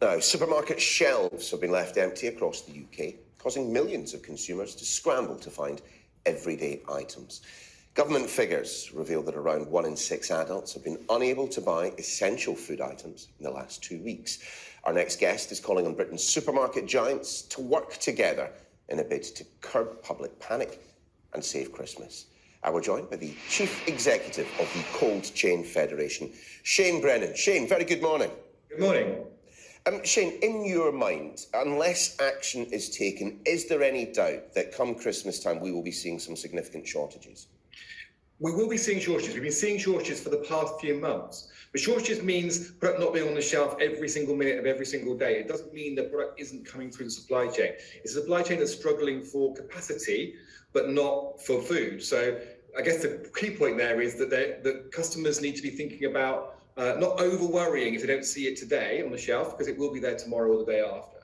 Now, supermarket shelves have been left empty across the UK, causing millions of consumers to scramble to find everyday items. Government figures reveal that around 1 in 6 adults have been unable to buy essential food items in the last 2 weeks. Our next guest is calling on Britain's supermarket giants to work together in a bid to curb public panic and save Christmas. We're joined by the Chief Executive of the Cold Chain Federation, Shane Brennan. Shane, very good morning. Good morning. Shane, in your mind, unless action is taken, is there any doubt that come Christmas time we will be seeing some significant shortages? We will be seeing shortages. We've been seeing shortages for the past few months. But shortages means product not being on the shelf every single minute of every single day. It doesn't mean the product isn't coming through the supply chain. It's a supply chain that's struggling for capacity, but not for food. So I guess the key point there is that the customers need to be thinking about not over-worrying if they don't see it today on the shelf, because it will be there tomorrow or the day after.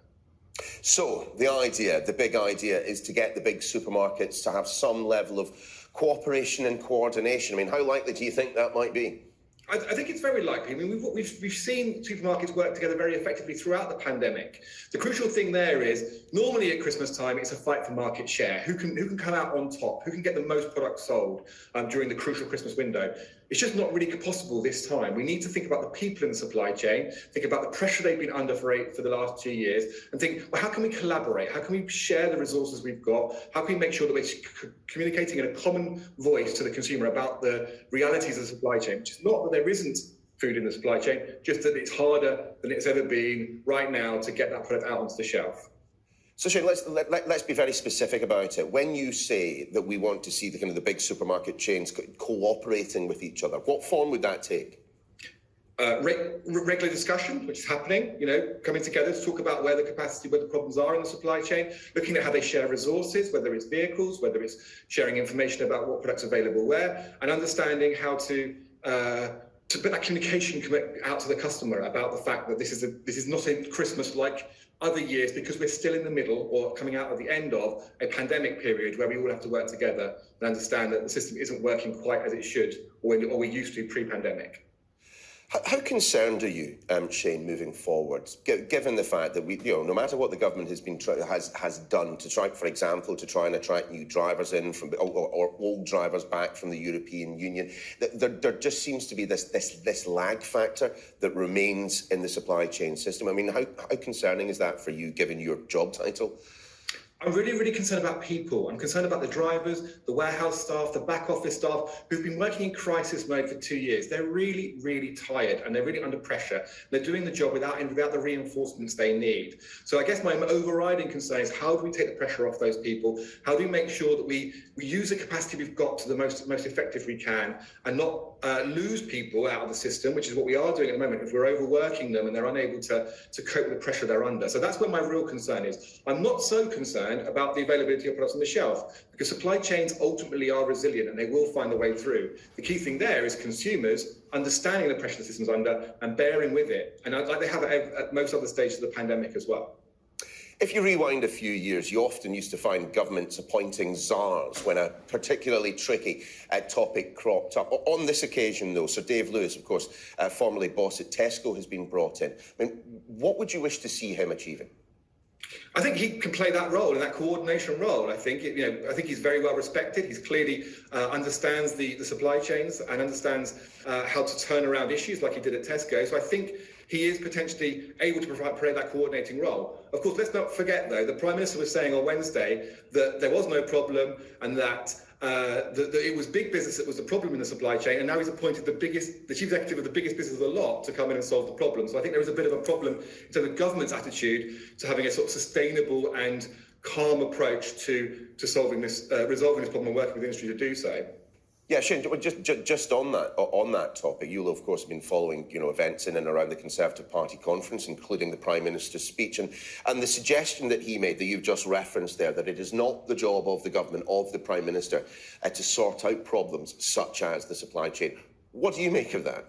So the big idea is to get the big supermarkets to have some level of cooperation and coordination. I mean, how likely do you think that might be? I think it's very likely. I mean, we've seen supermarkets work together very effectively throughout the pandemic. The crucial thing there is, normally at Christmas time, it's a fight for market share. Who can come out on top? Who can get the most product sold during the crucial Christmas window? It's just not really possible this time. We need to think about the people in the supply chain, think about the pressure they've been under for the last 2 years, and think, well, how can we collaborate? How can we share the resources we've got? How can we make sure that we're communicating in a common voice to the consumer about the realities of the supply chain, which is not that there isn't food in the supply chain, just that it's harder than it's ever been right now to get that product out onto the shelf. So Shane, let's be very specific about it. When you say that we want to see the big supermarket chains cooperating with each other, what form would that take? Regular discussion, which is happening, coming together to talk about where the problems are in the supply chain, looking at how they share resources, whether it's vehicles, whether it's sharing information about what products are available where, and understanding how to put that communication out to the customer about the fact that this is not a Christmas like other years, because we're still in the middle or coming out at the end of a pandemic period where we all have to work together and understand that the system isn't working quite as it should or we used to pre-pandemic. How concerned are you, Shane, moving forward, given the fact that no matter what the government has done to try, for example, to try and attract new drivers in or old drivers back from the European Union, there just seems to be this lag factor that remains in the supply chain system. I mean, how concerning is that for you, given your job title? I'm really concerned about people. I'm concerned about the drivers, the warehouse staff, the back office staff who've been working in crisis mode for 2 years. They're really tired and they're really under pressure. They're doing the job without the reinforcements they need. So I guess my overriding concern is, how do we take the pressure off those people? How do we make sure that we use the capacity we've got to the most effective we can and not lose people out of the system, which is what we are doing at the moment if we're overworking them and they're unable to cope with the pressure they're under. So that's where my real concern is. I'm not so concerned about the availability of products on the shelf, because supply chains ultimately are resilient and they will find their way through. The key thing there is consumers understanding the pressure the system's under and bearing with it, and like they have at most other stages of the pandemic as well. If you rewind a few years, you often used to find governments appointing czars when a particularly tricky topic cropped up. On this occasion, though, Sir Dave Lewis, of course, formerly boss at Tesco, has been brought in. I mean, what would you wish to see him achieving? I think he can play that role, in that coordination role. I think he's very well respected. He's clearly understands the supply chains and understands how to turn around issues like he did at Tesco. So I think he is potentially able to play that coordinating role. Of course, let's not forget, though, the Prime Minister was saying on Wednesday that there was no problem and that it was big business that was the problem in the supply chain, and now he's appointed the chief executive of the biggest business of the lot to come in and solve the problem. So I think there is a bit of a problem in terms of government's attitude to having a sort of sustainable and calm approach to solving this, resolving this problem and working with the industry to do so. Yeah, Shane, just on that topic, you'll of course have been following events in and around the Conservative Party conference, including the Prime Minister's speech, and the suggestion that he made, that you've just referenced there, that it is not the job of the government, of the Prime Minister, to sort out problems such as the supply chain. What do you make of that?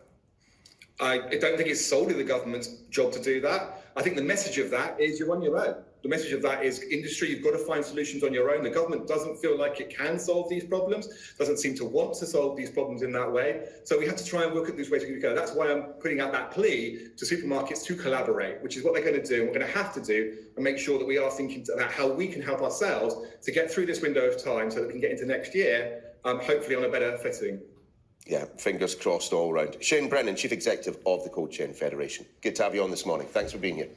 I don't think it's solely the government's job to do that. I think the message of that is you're on your own. The message of that is industry, you've got to find solutions on your own. The government doesn't feel like it can solve these problems, doesn't seem to want to solve these problems in that way. So we have to try and look at these ways we can go. That's why I'm putting out that plea to supermarkets to collaborate, which is what they're going to do, and we're going to have to do, and make sure that we are thinking about how we can help ourselves to get through this window of time so that we can get into next year, hopefully on a better footing. Yeah, fingers crossed all round. Shane Brennan, Chief Executive of the Cold Chain Federation. Good to have you on this morning. Thanks for being here.